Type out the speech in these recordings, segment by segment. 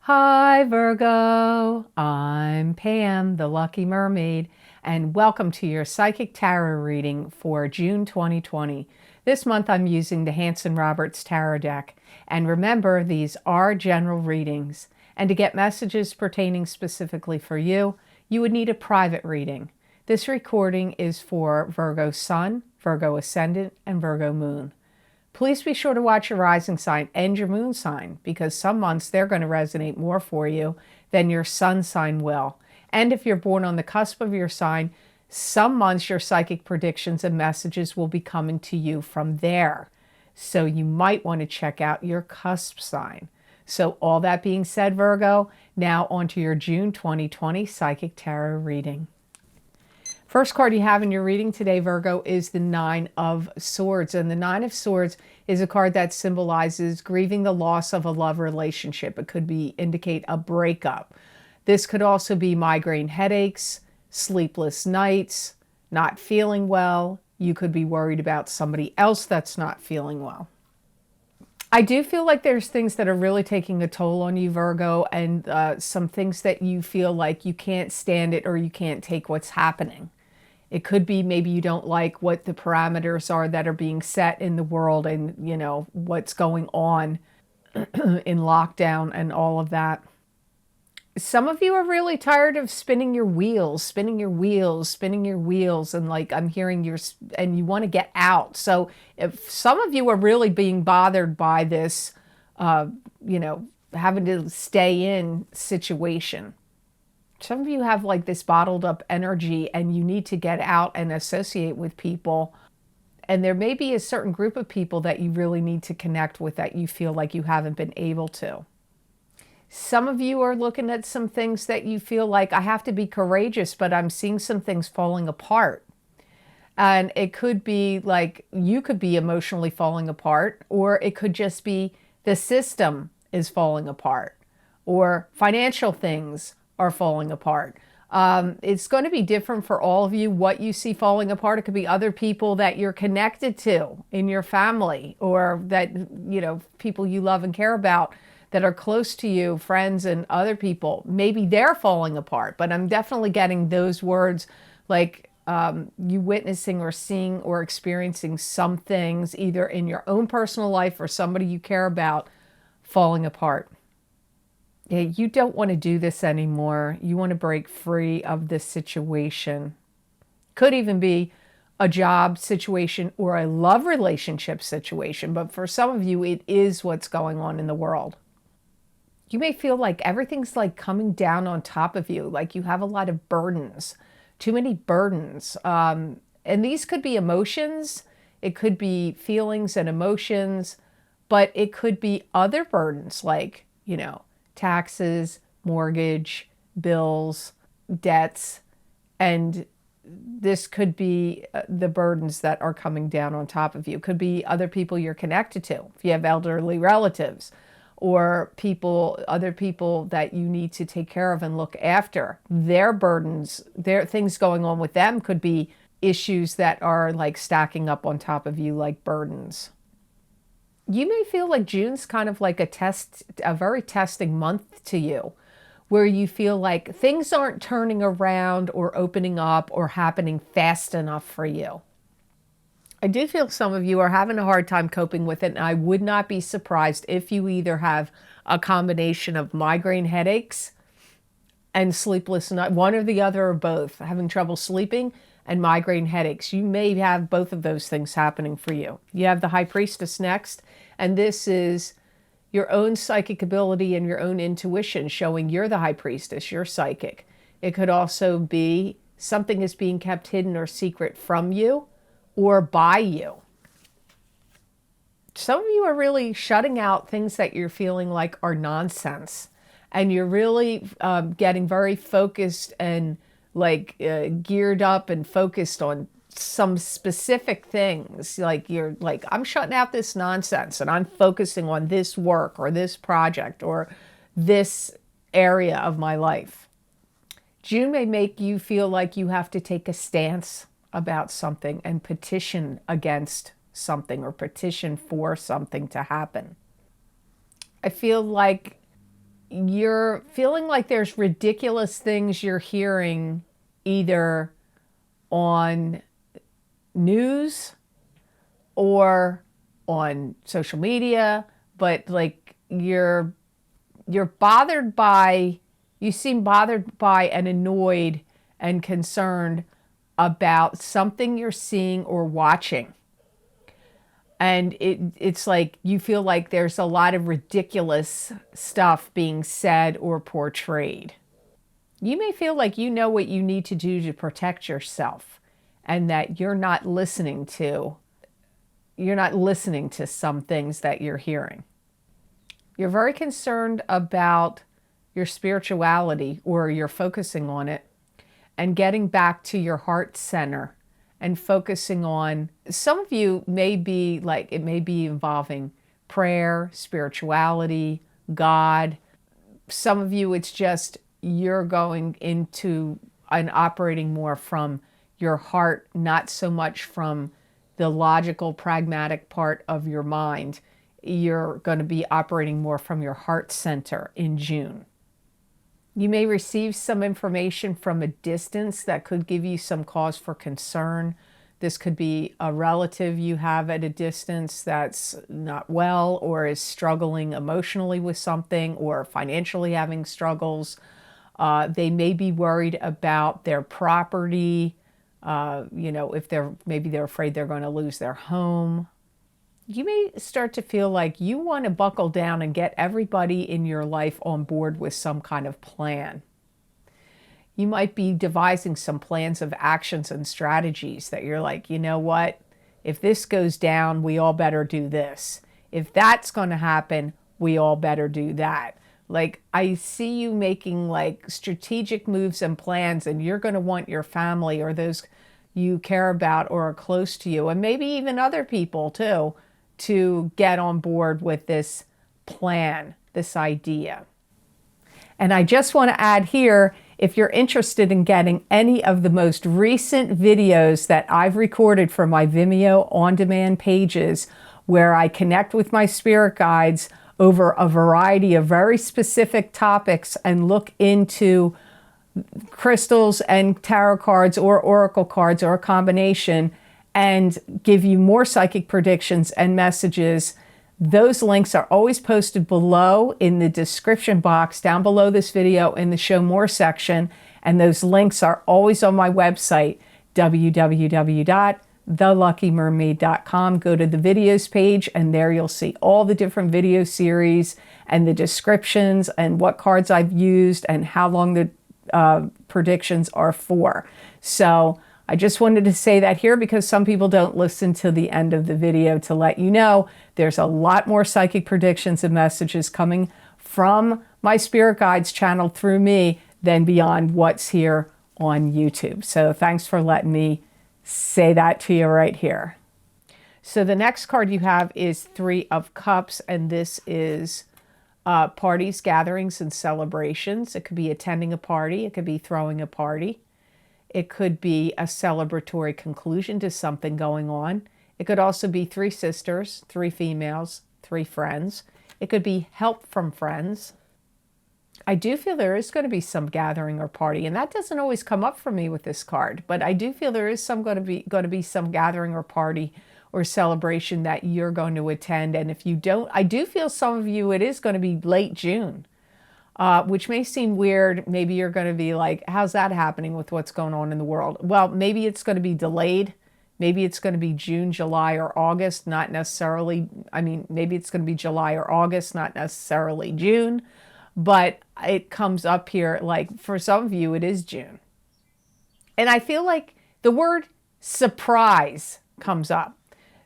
Hi Virgo, I'm Pam, the Lucky Mermaid, and welcome to your Psychic Tarot reading for June 2020. This month I'm using the Hanson Roberts Tarot deck. And remember, these are general readings. And to get messages pertaining specifically for you, you would need a private reading. This recording is for Virgo Sun, Virgo Ascendant, and Virgo Moon. Please be sure to watch your rising sign and your moon sign because some months they're going to resonate more for you than your sun sign will. And if you're born on the cusp of your sign, some months your psychic predictions and messages will be coming to you from there. So you might want to check out your cusp sign. So all that being said, Virgo, now onto your June 2020 Psychic Tarot reading. First card you have in your reading today, Virgo, is the Nine of Swords. And the Nine of Swords is a card that symbolizes grieving the loss of a love relationship. It could indicate a breakup. This could also be migraine headaches, sleepless nights, not feeling well. You could be worried about somebody else that's not feeling well. I do feel like there's things that are really taking a toll on you, Virgo, and some things that you feel like you can't stand it or you can't take what's happening. It could be maybe you don't like what the parameters are that are being set in the world and, you know, what's going on in lockdown and all of that. Some of you are really tired of spinning your wheels, and like I'm hearing and you want to get out. So if some of you are really being bothered by this, having to stay in situation. Some of you have like this bottled up energy and you need to get out and associate with people. And there may be a certain group of people that you really need to connect with that you feel like you haven't been able to. Some of you are looking at some things that you feel like I have to be courageous, but I'm seeing some things falling apart. And it could be like you could be emotionally falling apart, or it could just be the system is falling apart, or financial things are falling apart. It's going to be different for all of you what you see falling apart. It could be other people that you're connected to in your family, or that, you know, people you love and care about that are close to you, friends and other people. Maybe they're falling apart, but I'm definitely getting those words like you witnessing or seeing or experiencing some things either in your own personal life or somebody you care about falling apart. Yeah, you don't want to do this anymore. You want to break free of this situation. Could even be a job situation or a love relationship situation, but for some of you, it is what's going on in the world. You may feel like everything's like coming down on top of you, like you have a lot of burdens, too many burdens. And these could be emotions, it could be feelings and emotions, but it could be other burdens like, you know, taxes, mortgage, bills, debts, and this could be the burdens that are coming down on top of you. It could be other people you're connected to, if you have elderly relatives, or other people that you need to take care of and look after. Their burdens, their things going on with them could be issues that are like stacking up on top of you like burdens. You may feel like June's kind of like a very testing month to you, where you feel like things aren't turning around or opening up or happening fast enough for you. I do feel some of you are having a hard time coping with it, and I would not be surprised if you either have a combination of migraine headaches and sleepless nights, one or the other or both, having trouble sleeping and migraine headaches. You may have both of those things happening for you. You have the High Priestess next, and this is your own psychic ability and your own intuition showing you're the High Priestess, you're psychic. It could also be something is being kept hidden or secret from you or by you. Some of you are really shutting out things that you're feeling like are nonsense, and you're really getting very focused and like geared up and focused on some specific things. Like you're like, I'm shutting out this nonsense and I'm focusing on this work or this project or this area of my life. June may make you feel like you have to take a stance about something and petition against something or petition for something to happen. I feel like you're feeling like there's ridiculous things you're hearing either on news or on social media, but like you're bothered by, you seem bothered by and annoyed and concerned about something you're seeing or watching. And it's like you feel like there's a lot of ridiculous stuff being said or portrayed. You may feel like you know what you need to do to protect yourself and that you're not listening to some things that you're hearing. You're very concerned about your spirituality, or you're focusing on it and getting back to your heart center and focusing on, some of you may be like, it may be involving prayer, spirituality, God. Some of you, it's just you're going into and operating more from your heart, not so much from the logical, pragmatic part of your mind. You're going to be operating more from your heart center in June. You may receive some information from a distance that could give you some cause for concern. This could be a relative you have at a distance that's not well or is struggling emotionally with something or financially having struggles. They may be worried about their property. If maybe they're afraid they're going to lose their home. You may start to feel like you want to buckle down and get everybody in your life on board with some kind of plan. You might be devising some plans of actions and strategies that you're like, you know what? If this goes down, we all better do this. If that's going to happen, we all better do that. Like, I see you making like strategic moves and plans, and you're going to want your family or those you care about or are close to you, and maybe even other people too, to get on board with this plan, this idea. And I just want to add here, if you're interested in getting any of the most recent videos that I've recorded for my Vimeo on-demand pages, where I connect with my spirit guides over a variety of very specific topics and look into crystals and tarot cards or oracle cards or a combination, and give you more psychic predictions and messages, those links are always posted below in the description box down below this video in the Show More section. And those links are always on my website, www.theluckymermaid.com. Go to the videos page, and there you'll see all the different video series and the descriptions and what cards I've used and how long the predictions are for. So I just wanted to say that here because some people don't listen to the end of the video, to let you know there's a lot more psychic predictions and messages coming from my spirit guides channel through me than beyond what's here on YouTube. So thanks for letting me say that to you right here. So the next card you have is Three of Cups, and this is parties, gatherings, and celebrations. It could be attending a party. It could be throwing a party. It could be a celebratory conclusion to something going on. It could also be three sisters, three females, three friends. It could be help from friends. I do feel there is going to be some gathering or party, and that doesn't always come up for me with this card, but I do feel there is going to be some gathering or party or celebration that you're going to attend. And if you don't, I do feel some of you, it is going to be late June. Which may seem weird. Maybe you're going to be like, how's that happening with what's going on in the world? Well, maybe it's going to be delayed. Maybe it's going to be June, July, or August, not necessarily, maybe it's going to be July or August, not necessarily June. But it comes up here, like for some of you, it is June. And I feel like the word surprise comes up.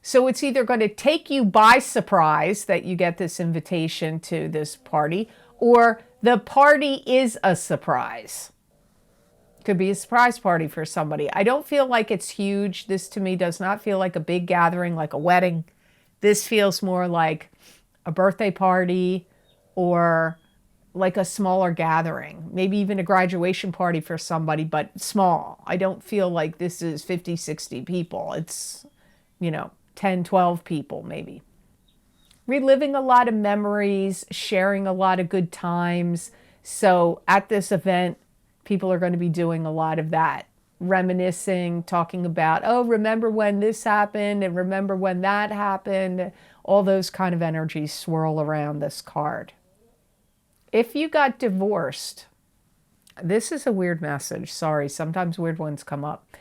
So it's either going to take you by surprise that you get this invitation to this party, or the party is a surprise. Could be a surprise party for somebody. I don't feel like it's huge. This to me does not feel like a big gathering, like a wedding. This feels more like a birthday party or like a smaller gathering. Maybe even a graduation party for somebody, but small. I don't feel like this is 50, 60 people. It's, 10, 12 people maybe. reliving a lot of memories, sharing a lot of good times. So at this event, people are going to be doing a lot of that, reminiscing, talking about, oh, remember when this happened and remember when that happened. All those kind of energies swirl around this card. If you got divorced, this is a weird message. Sorry, sometimes weird ones come up.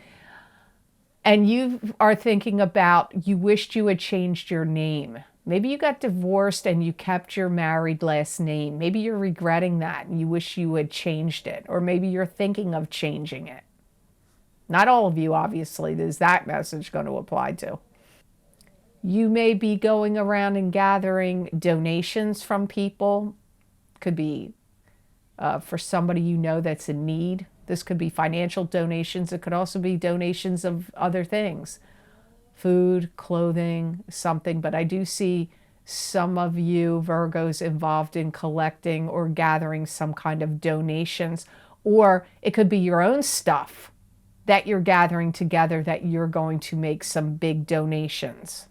And you are thinking about, you wished you had changed your name. Maybe you got divorced and you kept your married last name. Maybe you're regretting that and you wish you had changed it. Or maybe you're thinking of changing it. Not all of you, obviously, is that message going to apply to. You may be going around and gathering donations from people. Could be for somebody you know that's in need. This could be financial donations. It could also be donations of other things. Food, clothing, something. But I do see some of you Virgos involved in collecting or gathering some kind of donations. Or it could be your own stuff that you're gathering together that you're going to make some big donations.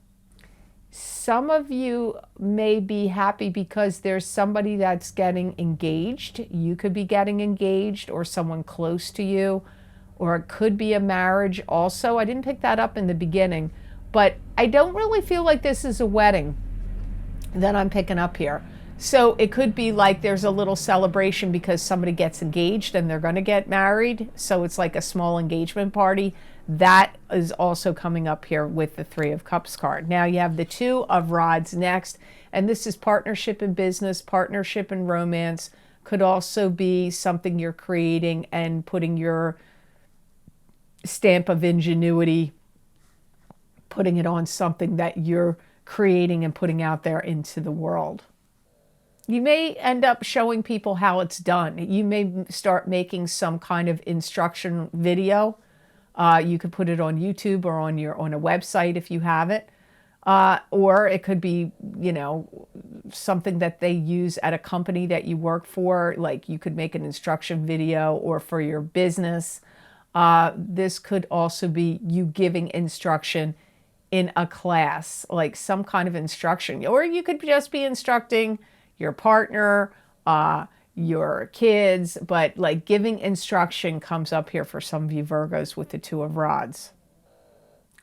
Some of you may be happy because there's somebody that's getting engaged. You could be getting engaged, or someone close to you, or it could be a marriage also. I didn't pick that up in the beginning, but I don't really feel like this is a wedding that I'm picking up here. So it could be like there's a little celebration because somebody gets engaged and they're going to get married. So it's like a small engagement party. That is also coming up here with the Three of Cups card. Now you have the Two of Rods next, and this is partnership in business, partnership in romance. Could also be something you're creating and putting your stamp of ingenuity, putting it on something that you're creating and putting out there into the world. You may end up showing people how it's done. You may start making some kind of instruction video. You could put it on YouTube or on a website if you have it. Or it could be, something that they use at a company that you work for. Like you could make an instruction video, or for your business. This could also be you giving instruction in a class, like some kind of instruction. Or you could just be instructing your partner, your kids, but like giving instruction comes up here for some of you Virgos with the Two of Rods.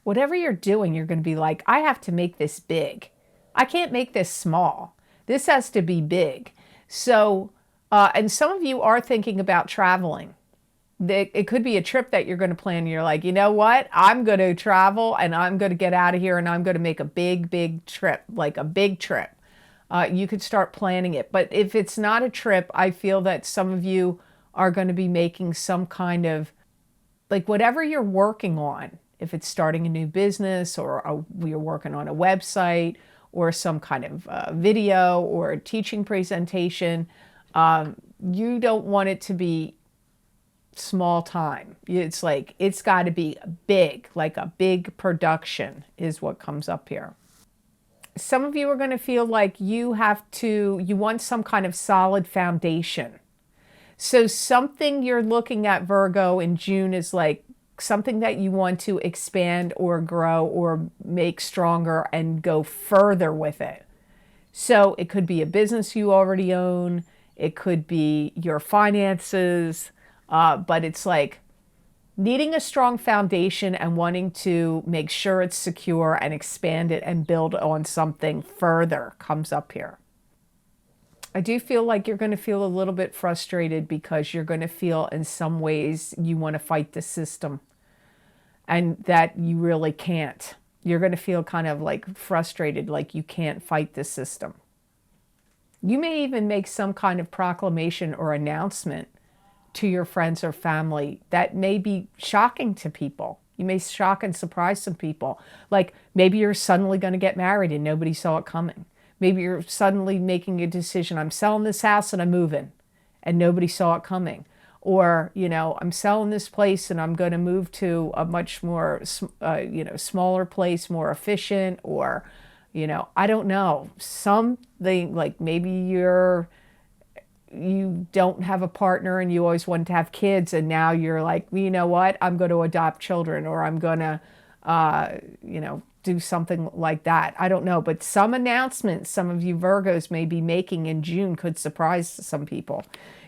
Whatever you're doing, you're going to be like, I have to make this big. I can't make this small. This has to be big. So, and some of you are thinking about traveling. It could be a trip that you're going to plan. You're like, you know what? I'm going to travel and I'm going to get out of here and I'm going to make a big, big trip, like a big trip. You could start planning it. But if it's not a trip, I feel that some of you are going to be making some kind of, like whatever you're working on, if it's starting a new business or you're working on a website or some kind of video or a teaching presentation, you don't want it to be small time. It's like, it's got to be big, like a big production is what comes up here. Some of you are going to feel like you want some kind of solid foundation. So something you're looking at, Virgo, in June is like something that you want to expand or grow or make stronger and go further with it. So it could be a business you already own. It could be your finances, but it's like needing a strong foundation and wanting to make sure it's secure and expand it and build on something further comes up here. I do feel like you're going to feel a little bit frustrated because you're going to feel in some ways you want to fight the system and that you really can't. You're going to feel kind of like frustrated, like you can't fight the system. You may even make some kind of proclamation or announcement to your friends or family that may be shocking to people. You may shock and surprise some people. Like maybe you're suddenly going to get married and nobody saw it coming. Maybe you're suddenly making a decision. I'm selling this house and I'm moving and nobody saw it coming. Or, I'm selling this place and I'm going to move to a much more, smaller place, more efficient, or, I don't know, something like maybe you don't have a partner and you always wanted to have kids and now you're like, well, you know what, I'm going to adopt children, or I'm going to, do something like that. I don't know, but some announcements some of you Virgos may be making in June could surprise some people.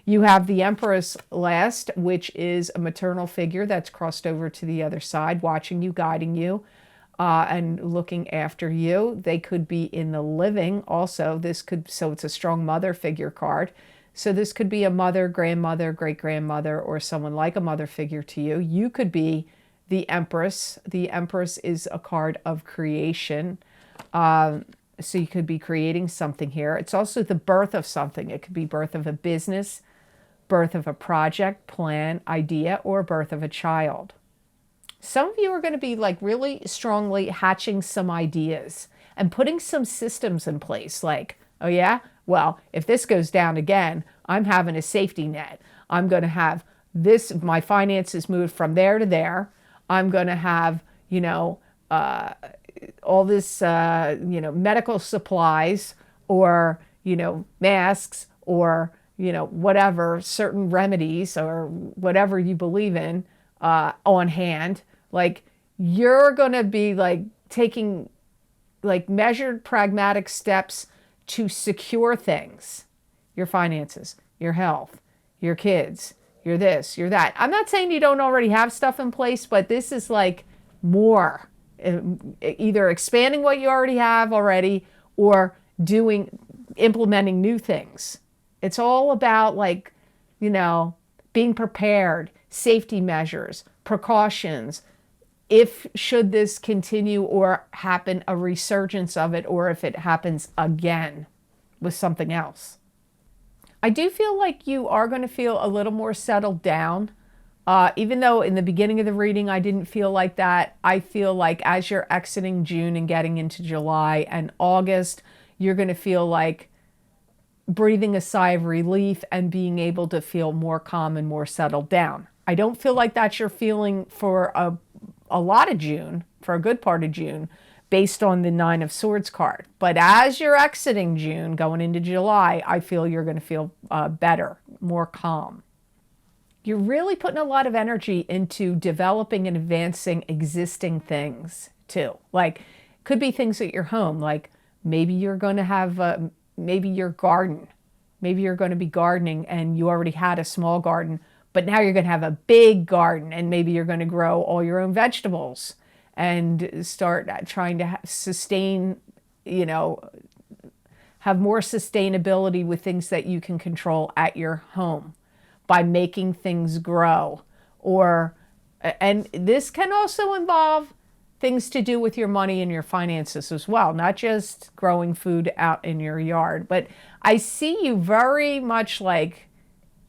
You have the Empress last, which is a maternal figure that's crossed over to the other side, watching you, guiding you, and looking after you. They could be in the living also. So it's a strong mother figure card. So this could be a mother, grandmother, great-grandmother, or someone like a mother figure to you. You could be the Empress. The Empress is a card of creation. So you could be creating something here. It's also the birth of something. It could be birth of a business, birth of a project, plan, idea, or birth of a child. Some of you are going to be like really strongly hatching some ideas and putting some systems in place. Like, oh yeah, well, if this goes down again, I'm having a safety net. I'm going to have this, my finances moved from there to there. I'm going to have, all this, medical supplies or, masks or, whatever, certain remedies or whatever you believe in on hand. Like, you're going to be like taking like measured pragmatic steps to secure things, your finances, your health, your kids, your this, your that. I'm not saying you don't already have stuff in place, but this is like more, either expanding what you already have already or implementing new things. It's all about like, being prepared, safety measures, precautions, if should this continue or happen, a resurgence of it, or if it happens again with something else. I do feel like you are going to feel a little more settled down. Even though in the beginning of the reading I didn't feel like that, I feel like as you're exiting June and getting into July and August, you're going to feel like breathing a sigh of relief and being able to feel more calm and more settled down. I don't feel like that's your feeling for a lot of June, for a good part of June, based on the Nine of Swords card. But as you're exiting June, going into July, I feel you're going to feel better, more calm. You're really putting a lot of energy into developing and advancing existing things too. Like, could be things at your home, like maybe you're going to have maybe your garden. Maybe you're going to be gardening and you already had a small garden, but now you're going to have a big garden and maybe you're going to grow all your own vegetables and start trying to sustain, have more sustainability with things that you can control at your home by making things grow. And this can also involve things to do with your money and your finances as well, not just growing food out in your yard. But I see you very much like,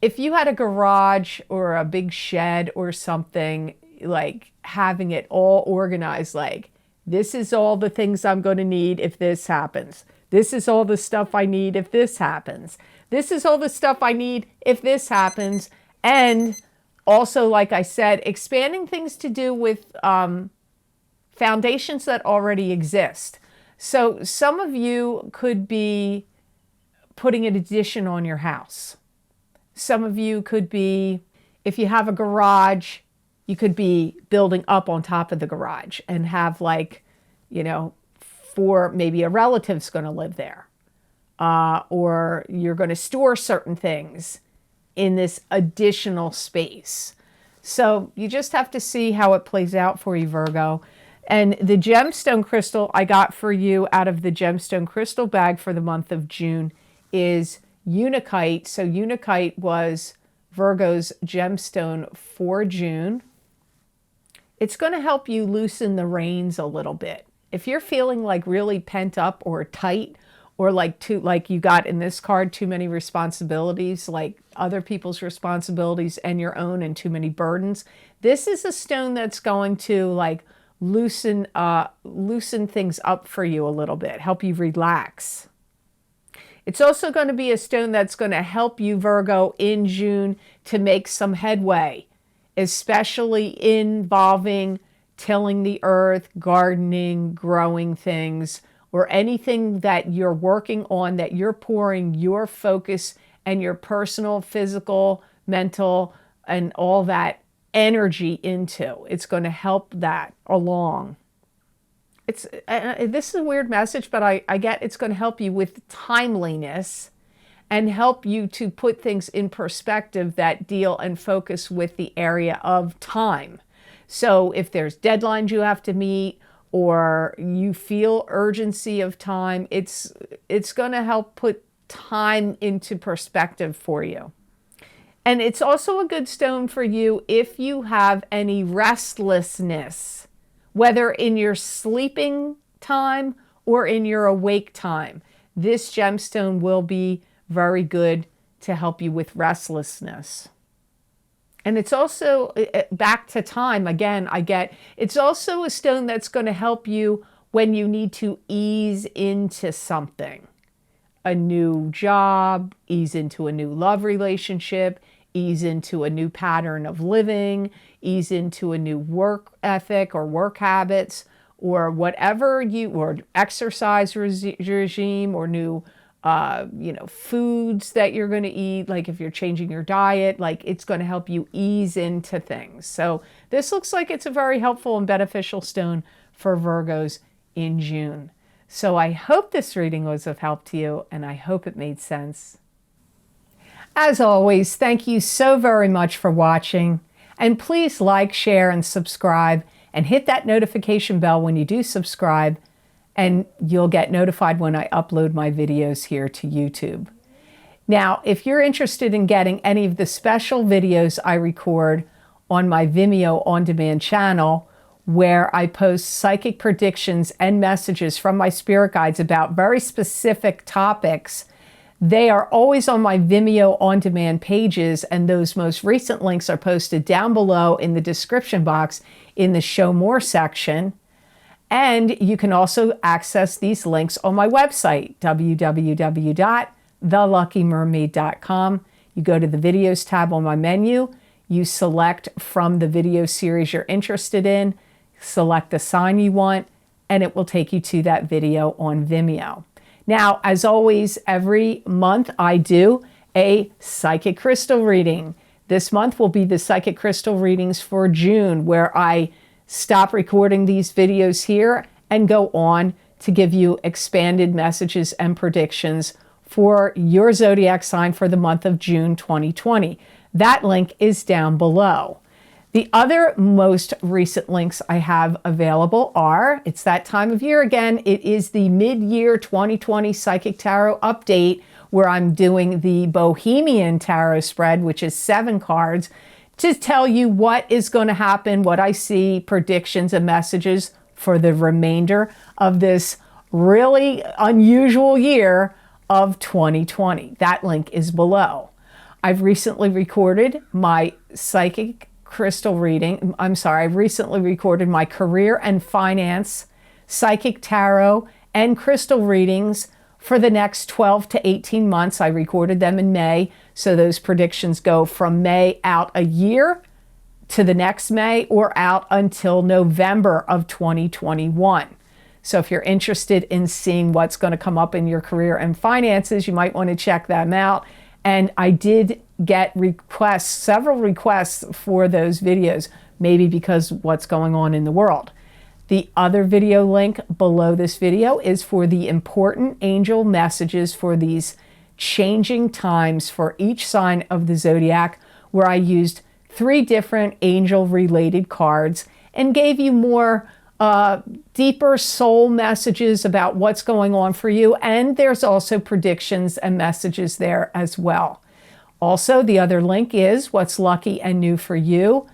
if you had a garage or a big shed or something, like having it all organized, like, this is all the things I'm going to need if this happens. This is all the stuff I need if this happens. This is all the stuff I need if this happens. And also, like I said, expanding things to do with foundations that already exist. So some of you could be putting an addition on your house. Some of you could be, if you have a garage, you could be building up on top of the garage and have like, for maybe a relative's going to live there. Or you're going to store certain things in this additional space. So you just have to see how it plays out for you, Virgo. And the gemstone crystal I got for you out of the gemstone crystal bag for the month of June is Unakite. So Unakite was Virgo's gemstone for June. It's going to help you loosen the reins a little bit. If you're feeling like really pent up or tight, or like you got in this card, too many responsibilities, like other people's responsibilities and your own, and too many burdens, this is a stone that's going to like loosen things up for you a little bit, help you relax. It's also going to be a stone that's going to help you, Virgo, in June to make some headway, especially involving tilling the earth, gardening, growing things, or anything that you're working on, that you're pouring your focus and your personal, physical, mental, and all that energy into. It's going to help that along. It's this is a weird message, but I get it's going to help you with timeliness and help you to put things in perspective that deal and focus with the area of time. So if there's deadlines you have to meet or you feel urgency of time, it's going to help put time into perspective for you. And it's also a good stone for you if you have any restlessness, whether in your sleeping time or in your awake time. This gemstone will be very good to help you with restlessness. And it's also, back to time again, it's also a stone that's going to help you when you need to ease into something. A new job, ease into a new love relationship, ease into a new pattern of living, ease into a new work ethic or work habits, or whatever or exercise regime, or new foods that you're going to eat. Like if you're changing your diet, like it's going to help you ease into things. So this looks like it's a very helpful and beneficial stone for Virgos in June. So I hope this reading was of help to you, and I hope it made sense. As always, thank you so very much for watching, and please like, share, and subscribe, and hit that notification bell when you do subscribe, and you'll get notified when I upload my videos here to YouTube. Now, if you're interested in getting any of the special videos I record on my Vimeo on-demand channel, where I post psychic predictions and messages from my spirit guides about very specific topics, they are always on my Vimeo on-demand pages, and those most recent links are posted down below in the description box in the Show More section. And you can also access these links on my website, www.theluckymermaid.com. You go to the Videos tab on my menu, you select from the video series you're interested in, select the sign you want, and it will take you to that video on Vimeo. Now, as always, every month I do a psychic crystal reading. This month will be the psychic crystal readings for June, where I stop recording these videos here and go on to give you expanded messages and predictions for your zodiac sign for the month of June 2020. That link is down below. The other most recent links I have available are, it's that time of year again, it is the mid-year 2020 Psychic Tarot update, where I'm doing the Bohemian Tarot spread, which is 7 cards, to tell you what is going to happen, what I see, predictions and messages for the remainder of this really unusual year of 2020. That link is below. I've recently recorded my psychic crystal reading. I've recently recorded my career and finance, psychic tarot, and crystal readings for the next 12 to 18 months. I recorded them in May, so those predictions go from May out a year to the next May, or out until November of 2021. So if you're interested in seeing what's going to come up in your career and finances, you might want to check them out. And I did get several requests for those videos, maybe because what's going on in the world. The other video link below this video is for the important angel messages for these changing times for each sign of the zodiac, where I used 3 different angel-related cards and gave you more deeper soul messages about what's going on for you. And there's also predictions and messages there as well. Also, the other link is What's Lucky and New for You,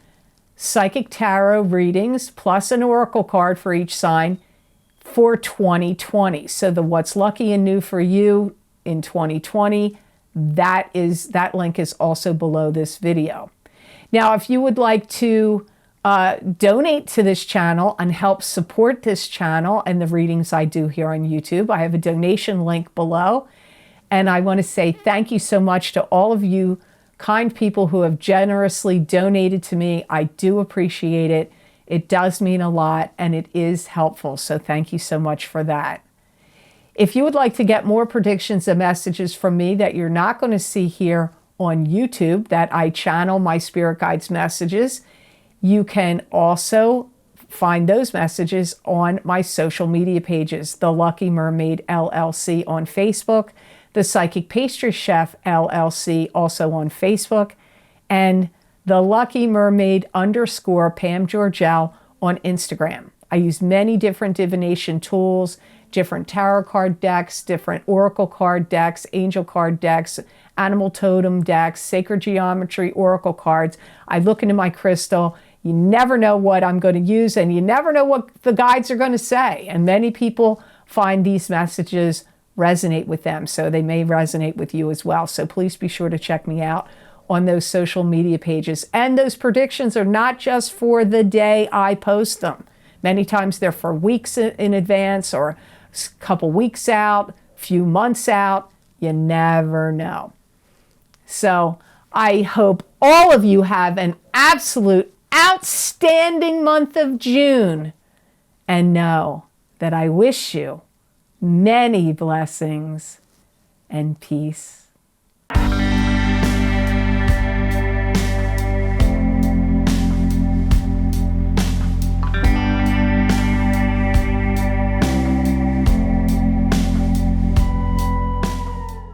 Psychic Tarot readings, plus an oracle card for each sign for 2020. So the What's Lucky and New for You in 2020, that link is also below this video. Now, if you would like to donate to this channel and help support this channel and the readings I do here on YouTube, I have a donation link below. And I want to say thank you so much to all of you kind people who have generously donated to me. I do appreciate it. It does mean a lot, and it is helpful. So thank you so much for that. If you would like to get more predictions and messages from me that you're not going to see here on YouTube, that I channel my spirit guides messages, you can also find those messages on my social media pages, The Lucky Mermaid LLC on Facebook, The Psychic Pastry Chef LLC also on Facebook, and The Lucky Mermaid _ Pam Georgel on Instagram. I use many different divination tools, different tarot card decks, different oracle card decks, angel card decks, animal totem decks, sacred geometry oracle cards. I look into my crystal. You never know what I'm going to use, and you never know what the guides are going to say. And many people find these messages resonate with them, so they may resonate with you as well. So please be sure to check me out on those social media pages. And those predictions are not just for the day I post them. Many times they're for weeks in advance, or a couple weeks out, few months out. You never know. So I hope all of you have an absolute outstanding month of June, and know that I wish you many blessings and peace.